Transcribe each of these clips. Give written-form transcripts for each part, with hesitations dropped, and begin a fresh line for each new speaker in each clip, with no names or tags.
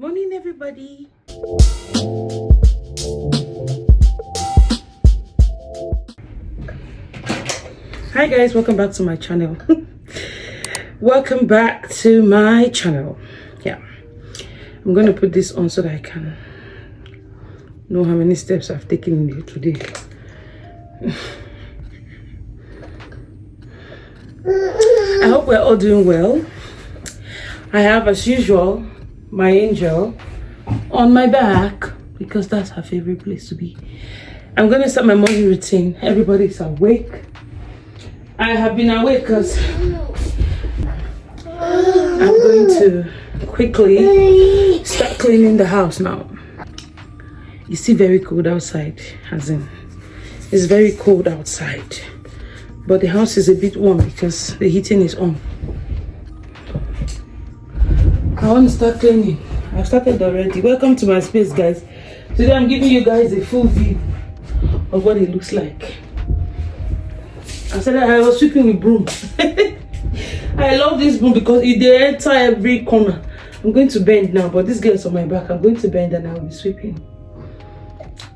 Morning, everybody. Hi guys, welcome back to my channel. Welcome back to my channel. Yeah, I'm going to put this on so that I can know how many steps I've taken in today. I hope we're all doing well. I have, as usual, my angel on my back because that's her favorite place to be. I'm going to start my morning routine. Everybody's awake. I have been awake because I'm going to quickly start cleaning the house now. It's still very cold outside, as in, it's very cold outside. But the house is a bit warm because the heating is on. I want to start cleaning. I've started already. Welcome to my space, guys. Today I'm giving you guys a full view of what it looks like. I said I was sweeping with broom. I love this broom because they enter every corner. I'm going to bend now, but this girl is on my back. I'm going to bend and I'll be sweeping.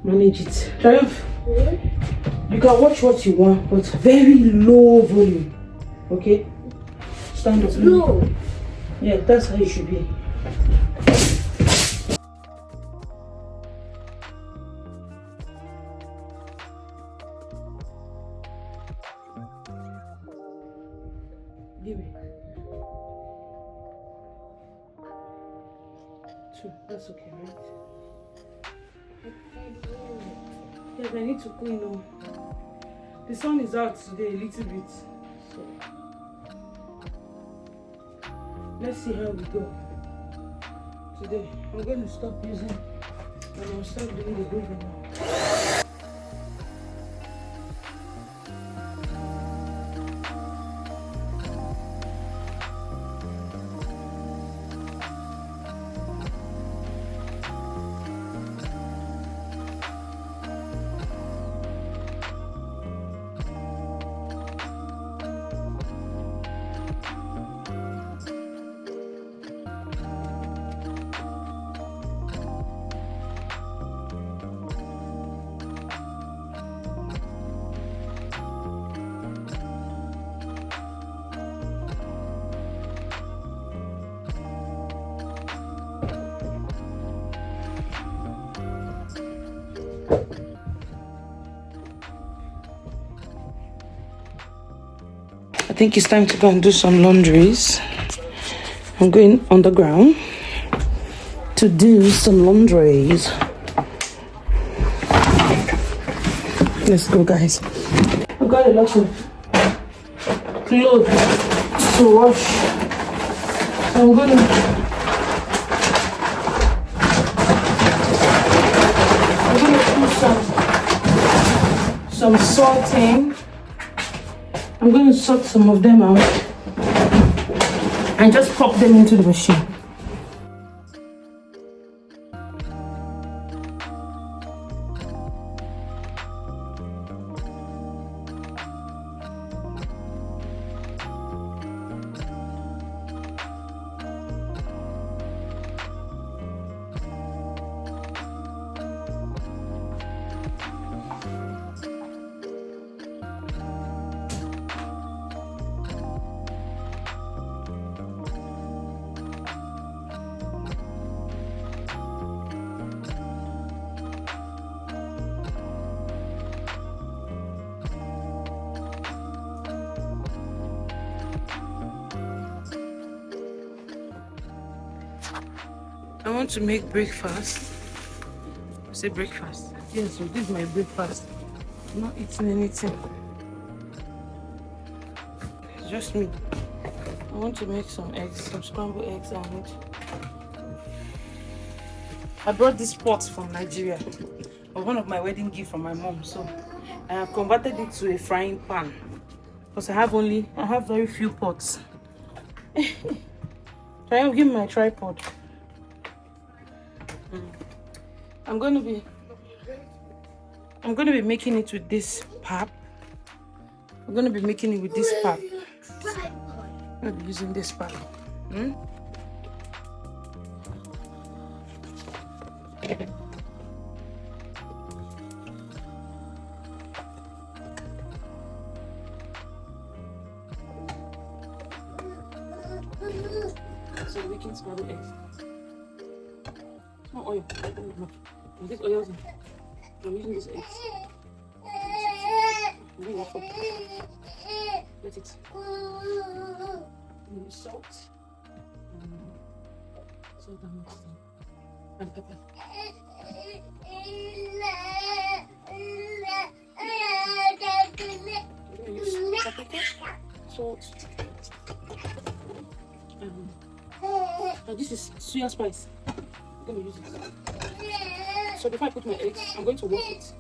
Manage it. Triumph. You can watch what you want, but very low volume. Okay? Stand up.
Low.
Yeah, that's how you should be. Give me. 2. That's okay, right? Yes, I need to clean them. The sun is out today a little bit, so let's see how we go today. I'm going to stop using and I'll start doing the breathing now. I think it's time to go and do some laundries. I'm going underground to do some laundries. Let's go, guys. I've got a lot of clothes to wash. So I'm gonna put some sorting. I'm going to sort some of them out and just pop them into the machine. I want to make breakfast. Say breakfast. Yes, so this is my breakfast. I'm not eating anything. It's just me. I want to make some eggs, some scrambled eggs, and I brought this pot from Nigeria. Of one of my wedding gifts from my mom. So I have converted it to a frying pan because I have very few pots. Try and give me my tripod. I'm going to be making it with this pap. I'm going to be making it with this pap. I'm going to be using this pap. So we can scramble eggs. It's not oil. No. This oil. I'm using this eggs. Let it. Salt. Salt and mustard. And pepper. I'm going to use paprika, salt. And this is soya spice. I'm going to use it. So before I put my eggs, I'm going to wash it.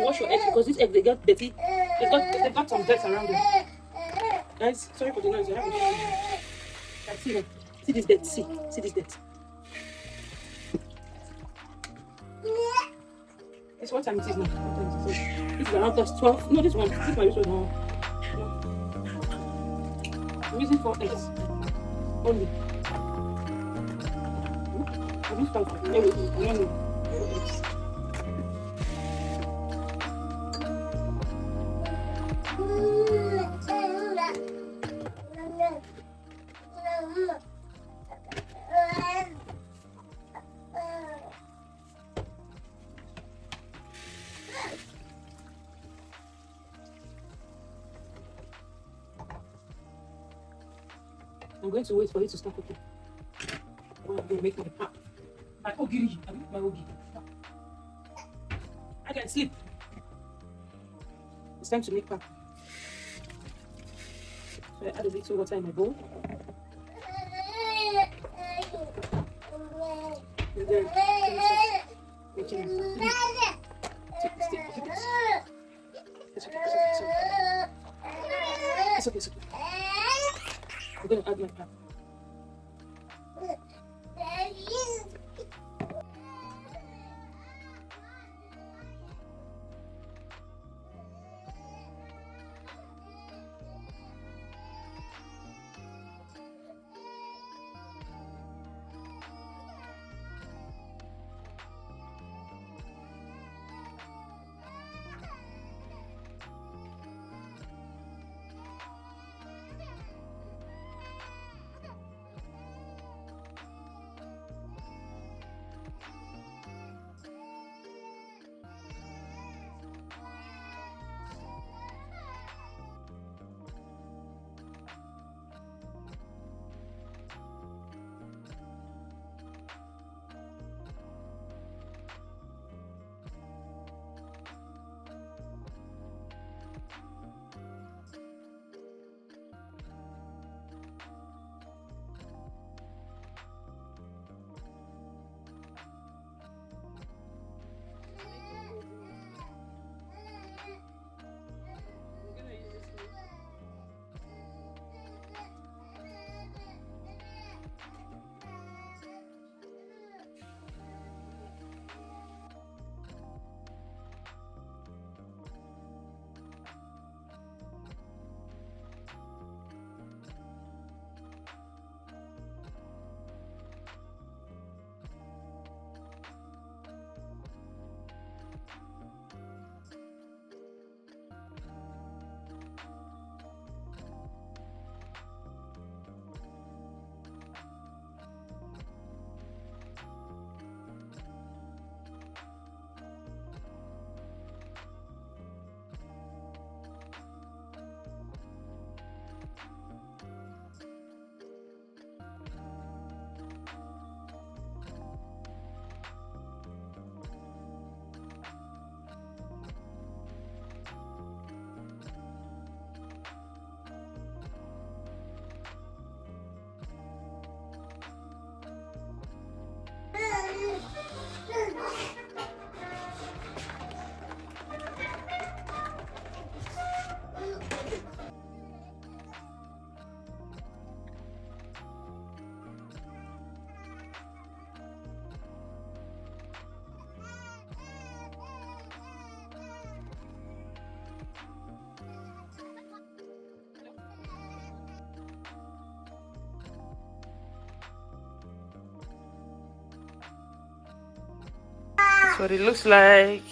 Wash your eggs because these eggs, they get dirty. They've got some dirt around them. Guys, sorry for the noise. I have to see them. See this dirt. See this dirt. It's what time it is now. What time is it? This is around 12. No, this one. This one is now. I'm using 4 eggs only. I'm using 5. No. 4 eggs. I'm going to wait for it to start cooking. I'm going to make my pap. My ogiri. I make my ogiri. I can sleep. It's time to make pap. So I add a little water in my bowl. And then making it. It's okay. I'm going to add my pap. what it looks like.